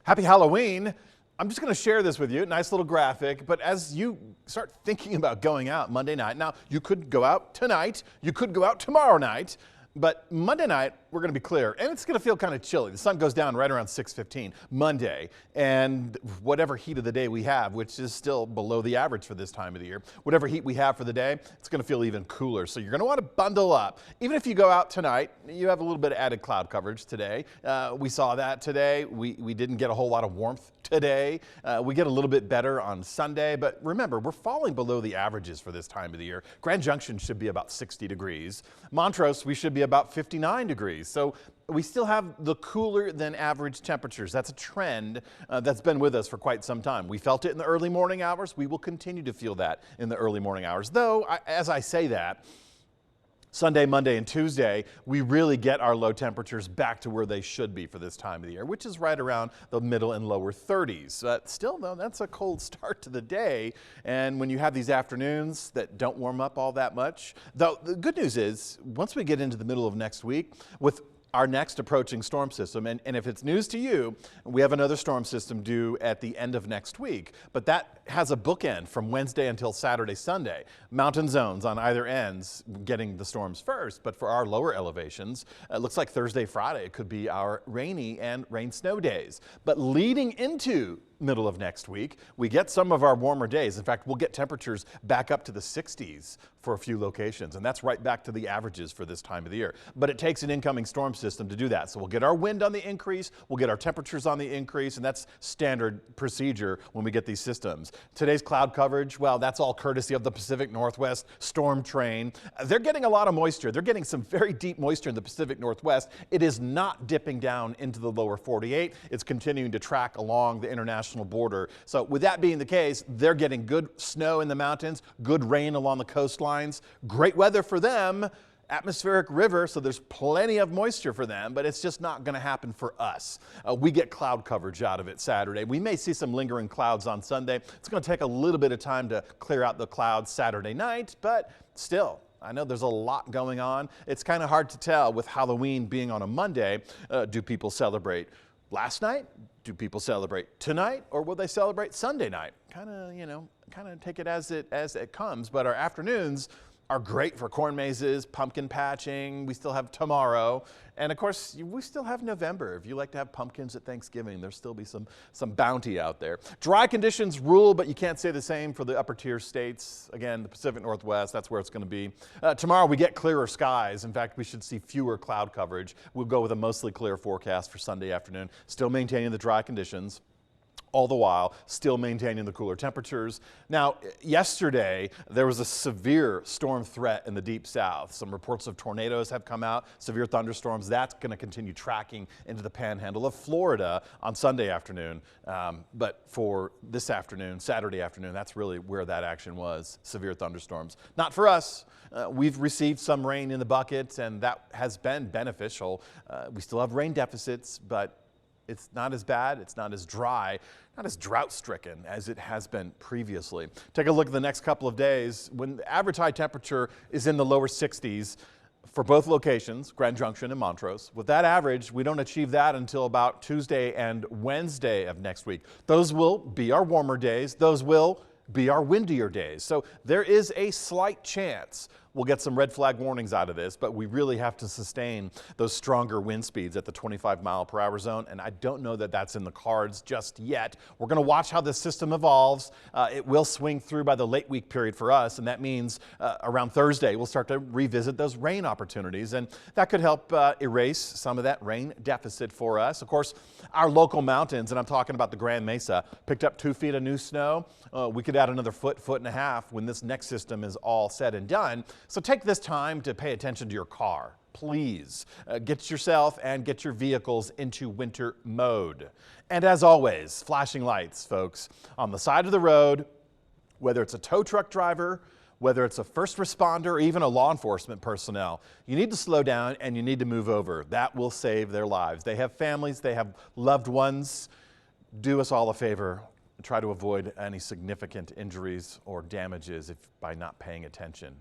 Happy Halloween. I'm just going to share this with you, nice little graphic, but as you start thinking about going out Monday night, now you could go out tonight, you could go out tomorrow night, but Monday night, we're going to be clear, and it's going to feel kind of chilly. The sun goes down right around 6:15 Monday, and whatever heat of the day we have, which is still below the average for this time of the year, whatever heat we have for the day, it's going to feel even cooler. So you're going to want to bundle up. Even if you go out tonight, you have a little bit of added cloud coverage today. We saw that today. We didn't get a whole lot of warmth today. We get a little bit better on Sunday, but remember, we're falling below the averages for this time of the year. Grand Junction should be about 60 degrees. Montrose, we should be about 59 degrees. So we still have the cooler than average temperatures. That's a trend that's been with us for quite some time. We felt it in the early morning hours. We will continue to feel that in the early morning hours. Though, as I say that, Sunday, Monday, and Tuesday, we really get our low temperatures back to where they should be for this time of the year, which is right around the middle and lower 30s. Still, though, that's a cold start to the day. And when you have these afternoons that don't warm up all that much, though the good news is, once we get into the middle of next week, with our next approaching storm system, and if it's news to you, we have another storm system due at the end of next week, but that has a bookend from Wednesday until Saturday, Sunday. Mountain zones on either ends getting the storms first, but for our lower elevations, it looks like Thursday, Friday could be our rainy and rain snow days. But leading into middle of next week, we get some of our warmer days. In fact, we'll get temperatures back up to the 60s for a few locations, and that's right back to the averages for this time of the year. But it takes an incoming storm system to do that. So we'll get our wind on the increase, we'll get our temperatures on the increase, and that's standard procedure when we get these systems. Today's cloud coverage, well, that's all courtesy of the Pacific Northwest storm train. They're getting a lot of moisture. They're getting some very deep moisture in the Pacific Northwest. It is not dipping down into the lower 48. It's continuing to track along the international border. So with that being the case, they're getting good snow in the mountains, good rain along the coastlines, great weather for them, atmospheric river, so there's plenty of moisture for them, but it's just not going to happen for us. We get cloud coverage out of it Saturday. We may see some lingering clouds on Sunday. It's going to take a little bit of time to clear out the clouds Saturday night, but still, I know there's a lot going on. It's kind of hard to tell with Halloween being on a Monday. Do people celebrate last night? Do people celebrate tonight, or will they celebrate Sunday night? Kind of take it as it comes. But our afternoons are great for corn mazes, pumpkin patching. We still have tomorrow, and of course we still have November. If you like to have pumpkins at Thanksgiving, there'll still be some bounty out there. Dry conditions rule, but you can't say the same for the upper tier states. Again, the Pacific Northwest, that's where it's going to be. Tomorrow we get clearer skies. In fact, we should see fewer cloud coverage. We'll go with a mostly clear forecast for Sunday afternoon, still maintaining the dry conditions, all the while still maintaining the cooler temperatures. Now, yesterday, there was a severe storm threat in the deep south. Some reports of tornadoes have come out, severe thunderstorms. That's going to continue tracking into the panhandle of Florida on Sunday afternoon. But for this afternoon, Saturday afternoon, that's really where that action was, severe thunderstorms. Not for us. We've received some rain in the buckets, and that has been beneficial. We still have rain deficits, but it's not as bad, it's not as dry, not as drought-stricken as it has been previously. Take a look at the next couple of days. When the average high temperature is in the lower 60s for both locations, Grand Junction and Montrose, with that average, we don't achieve that until about Tuesday and Wednesday of next week. Those will be our warmer days. Those will be our windier days. So there is a slight chance we'll get some red flag warnings out of this, but we really have to sustain those stronger wind speeds at the 25-mile-per-hour zone, and I don't know that that's in the cards just yet. We're going to watch how this system evolves. It will swing through by the late week period for us, and that means around Thursday we'll start to revisit those rain opportunities, and that could help erase some of that rain deficit for us. Of course, our local mountains, and I'm talking about the Grand Mesa, picked up 2 feet of new snow. We could add another foot and a half when this next system is all said and done. So take this time to pay attention to your car. Please get yourself and get your vehicles into winter mode. And as always, flashing lights, folks, on the side of the road, whether it's a tow truck driver, whether it's a first responder, or even a law enforcement personnel, you need to slow down and you need to move over. That will save their lives. They have families, they have loved ones. Do us all a favor. Try to avoid any significant injuries or damages by not paying attention.